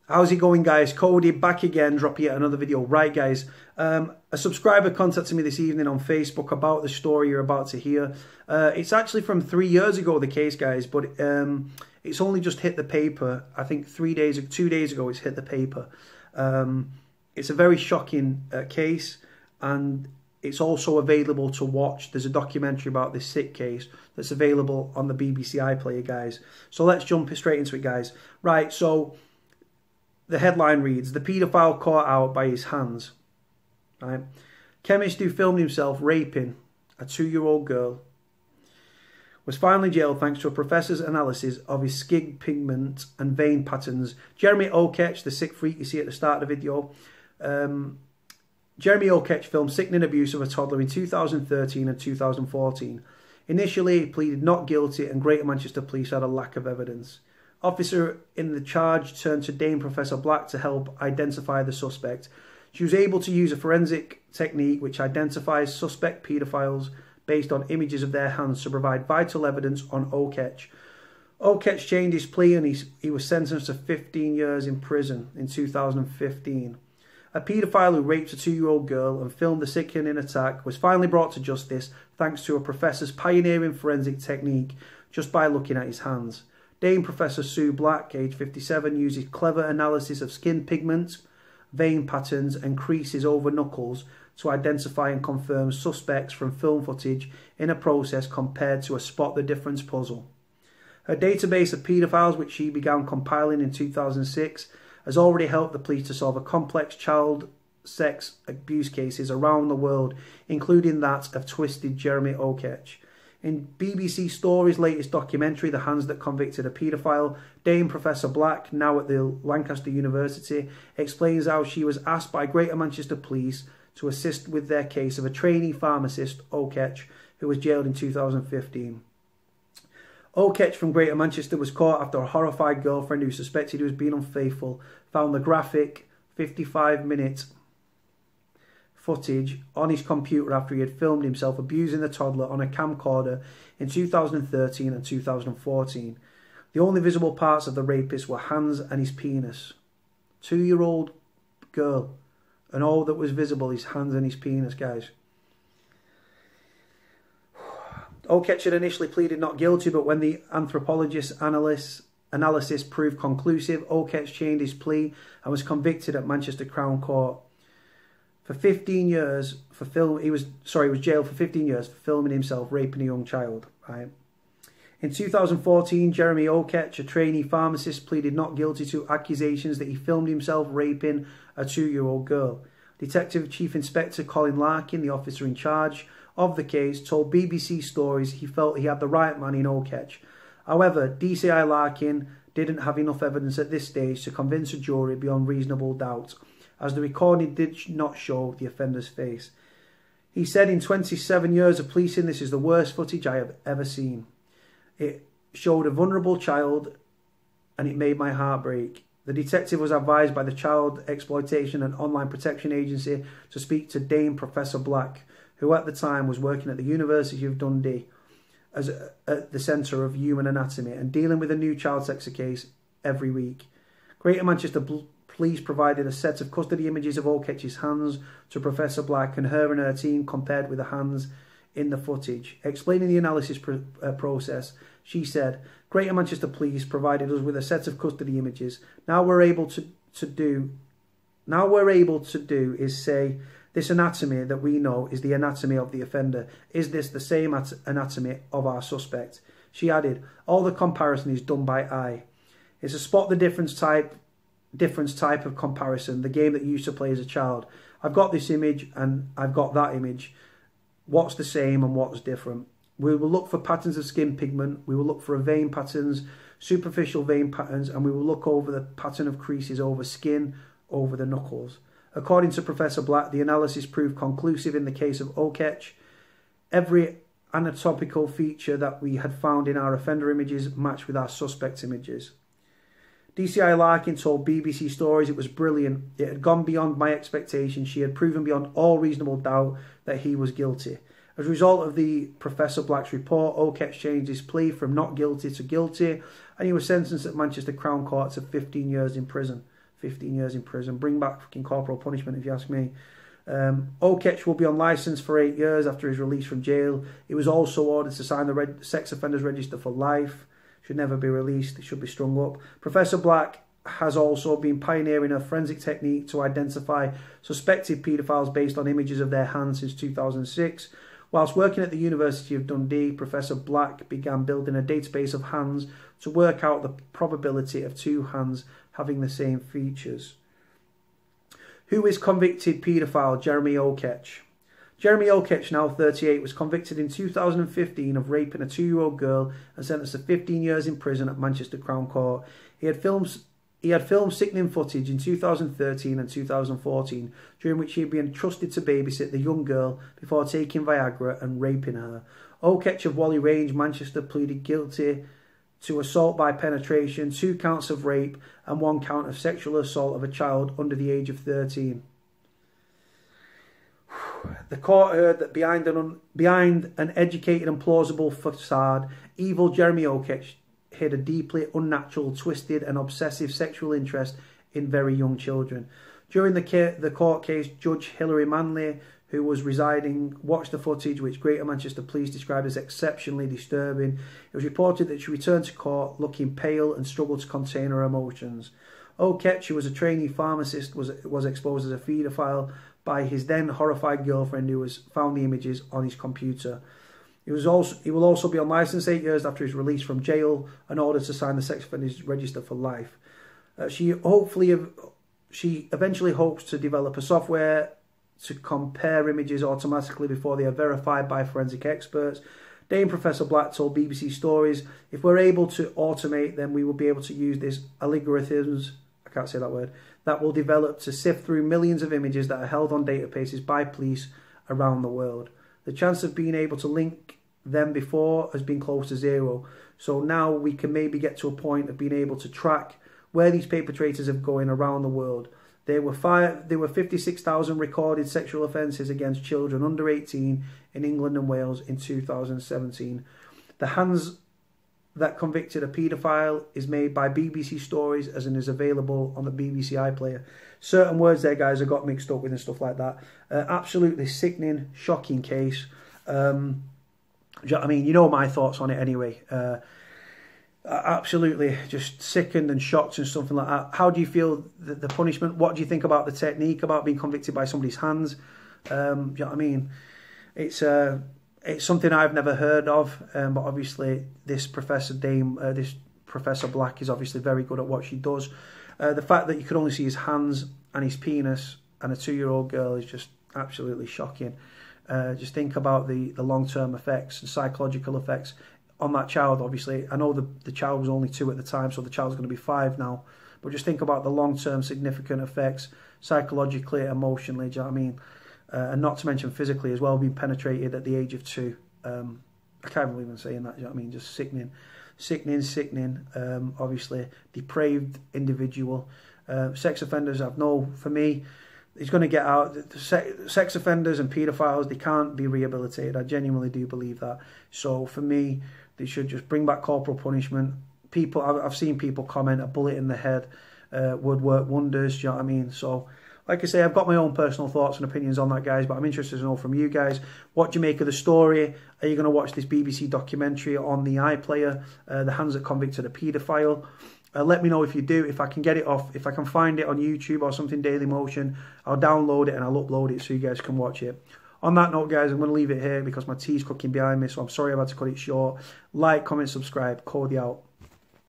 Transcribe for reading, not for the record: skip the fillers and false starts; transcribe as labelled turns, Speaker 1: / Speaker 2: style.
Speaker 1: How's it going, guys? Cody back again, dropping yet another video. Right, guys, a subscriber contacted me this evening on Facebook about the story you're about to hear. It's actually from 3 years ago, the case, guys, but it's only just hit the paper. I think 2 days ago it's hit the paper. It's a very shocking case, and it's also available to watch. There's a documentary about this sick case that's available on the BBC iPlayer, guys. So let's jump straight into it, guys. Right, so the headline reads, "The paedophile caught out by his hands." Right? Chemist who filmed himself raping a 2-year-old girl was finally jailed thanks to a professor's analysis of his skin pigment and vein patterns. Jeremy Oketch, the sick freak you see at the start of the video. Jeremy Oketch filmed sickening abuse of a toddler in 2013 and 2014. Initially, he pleaded not guilty, and Greater Manchester Police had a lack of evidence. Officer in the charge turned to Dame Professor Black to help identify the suspect. She was able to use a forensic technique which identifies suspect paedophiles based on images of their hands to provide vital evidence on Oketch. Oketch changed his plea and he was sentenced to 15 years in prison in 2015. A paedophile who raped a 2-year-old girl and filmed the sickening attack was finally brought to justice thanks to a professor's pioneering forensic technique just by looking at his hands. Dame Professor Sue Black, age 57, uses clever analysis of skin pigments, vein patterns and creases over knuckles to identify and confirm suspects from film footage in a process compared to a spot the difference puzzle. Her database of paedophiles, which she began compiling in 2006, has already helped the police to solve a complex child sex abuse cases around the world, including that of twisted Jeremy Oketch. In BBC Story's latest documentary, The Hands That Convicted a Paedophile, Dame Professor Black, now at the Lancaster University, explains how she was asked by Greater Manchester Police to assist with their case of a trainee pharmacist, Oketch, who was jailed in 2015. Oketch from Greater Manchester was caught after a horrified girlfriend who suspected he was being unfaithful found the graphic 55-minute footage on his computer after he had filmed himself abusing the toddler on a camcorder in 2013 and 2014. The only visible parts of the rapist were hands and his penis. 2-year-old girl, and all that was visible is hands and his penis, guys. Oketch had initially pleaded not guilty, but when the anthropologist's analysis proved conclusive, Oketch changed his plea and was convicted at Manchester Crown Court. For 15 years he was jailed for 15 years for filming himself raping a young child. Right. In 2014, Jeremy Oketch, a trainee pharmacist, pleaded not guilty to accusations that he filmed himself raping a 2-year-old girl. Detective Chief Inspector Colin Larkin, the officer in charge of the case, told BBC Stories he felt he had the right man in Oketch. However, DCI Larkin didn't have enough evidence at this stage to convince a jury beyond reasonable doubt, as the recording did not show the offender's face. He said, "In 27 years of policing, this is the worst footage I have ever seen. It showed a vulnerable child and it made my heart break." The detective was advised by the Child Exploitation and Online Protection Agency to speak to Dame Professor Black, who at the time was working at the University of Dundee as at the Centre of Human Anatomy and dealing with a new child sex case every week. Greater Manchester Police provided a set of custody images of Oketch's hands to Professor Black, and her team compared with the hands in the footage. Explaining the analysis process, she said, "Greater Manchester Police provided us with a set of custody images. Now we're able to do is say, this anatomy that we know is the anatomy of the offender. Is this the same anatomy of our suspect?" She added, "All the comparison is done by eye. It's a spot the difference type of comparison, the game that you used to play as a child. I've got this image and I've got that image. What's the same and what's different? We will look for patterns of skin pigment, we will look for vein patterns, superficial vein patterns, and we will look over the pattern of creases over skin, over the knuckles." According to Professor Black, the analysis proved conclusive in the case of Oketch. Every anatomical feature that we had found in our offender images matched with our suspect images. DCI Larkin told BBC Stories it was brilliant. It had gone beyond my expectations. She had proven beyond all reasonable doubt that he was guilty. As a result of the Professor Black's report, Oketch changed his plea from not guilty to guilty, and he was sentenced at Manchester Crown Court to 15 years in prison. 15 years in prison. Bring back fucking corporal punishment, if you ask me. Oketch will be on licence for 8 years after his release from jail. He was also ordered to sign the sex offenders register for life. Should never be released. It should be strung up. Professor Black has also been pioneering a forensic technique to identify suspected paedophiles based on images of their hands since 2006. Whilst working at the University of Dundee, Professor Black began building a database of hands to work out the probability of two hands having the same features. Who is convicted paedophile Jeremy Oketch? Jeremy Oketch, now 38, was convicted in 2015 of raping a 2-year-old girl and sentenced to 15 years in prison at Manchester Crown Court. He had filmed sickening footage in 2013 and 2014, during which he had been entrusted to babysit the young girl before taking Viagra and raping her. Oketch of Whalley Range, Manchester, pleaded guilty to assault by penetration, 2 counts of rape and 1 count of sexual assault of a child under the age of 13. The court heard that behind an educated and plausible facade, evil Jeremy Oketch hid a deeply unnatural, twisted and obsessive sexual interest in very young children. During the court case, Judge Hilary Manley, who was residing, watched the footage, which Greater Manchester Police described as exceptionally disturbing. It was reported that she returned to court looking pale and struggled to contain her emotions. Oketch, who was a trainee pharmacist, was exposed as a paedophile by his then horrified girlfriend, who found the images on his computer. He will also be on licence 8 years after his release from jail and ordered to sign the sex offenders register for life. She eventually hopes to develop a software to compare images automatically before they are verified by forensic experts. Dame Professor Black told BBC Stories, "If we're able to automate them, we will be able to use this algorithms," I can't say that word, "that will develop to sift through millions of images that are held on databases by police around the world. The chance of being able to link them before has been close to zero. So now we can maybe get to a point of being able to track where these perpetrators are going around the world. There were 56,000 recorded sexual offences against children under 18 in England and Wales in 2017. The hands that convicted a paedophile is made by BBC Stories, as in is available on the BBC iPlayer." Certain words there, guys, I got mixed up with and stuff like that. Absolutely sickening, shocking case. I mean, you know my thoughts on it anyway. Absolutely just sickened and shocked and something like that. How do you feel the punishment? What do you think about the technique, about being convicted by somebody's hands? Do you know what I mean? It's something I've never heard of, but obviously this Professor Black is obviously very good at what she does. The fact that you could only see his hands and his penis and a 2-year-old girl is just absolutely shocking. Just think about the long-term effects and psychological effects on that child. Obviously, I know the child was only 2 at the time, so the child's going to be 5 now. But just think about the long-term significant effects, psychologically, emotionally, do you know what I mean? And not to mention physically as well, being penetrated at the age of 2. I can't believe I'm saying that, do you know what I mean? Just sickening. Obviously, depraved individual. Sex offenders, for me, he's going to get out. Sex offenders and paedophiles, they can't be rehabilitated. I genuinely do believe that. So for me, they should just bring back corporal punishment. I've seen people comment a bullet in the head would work wonders. Do you know what I mean? So, like I say, I've got my own personal thoughts and opinions on that, guys, but I'm interested to know from you guys. What do you make of the story? Are you going to watch this BBC documentary on the iPlayer, The Hands That Convicted a Paedophile? Let me know if you do. If I can get it off, if I can find it on YouTube or something, Dailymotion, I'll download it and I'll upload it so you guys can watch it. On that note, guys, I'm going to leave it here because my tea's cooking behind me, so I'm sorry I've had to cut it short. Like, comment, subscribe. Cody out.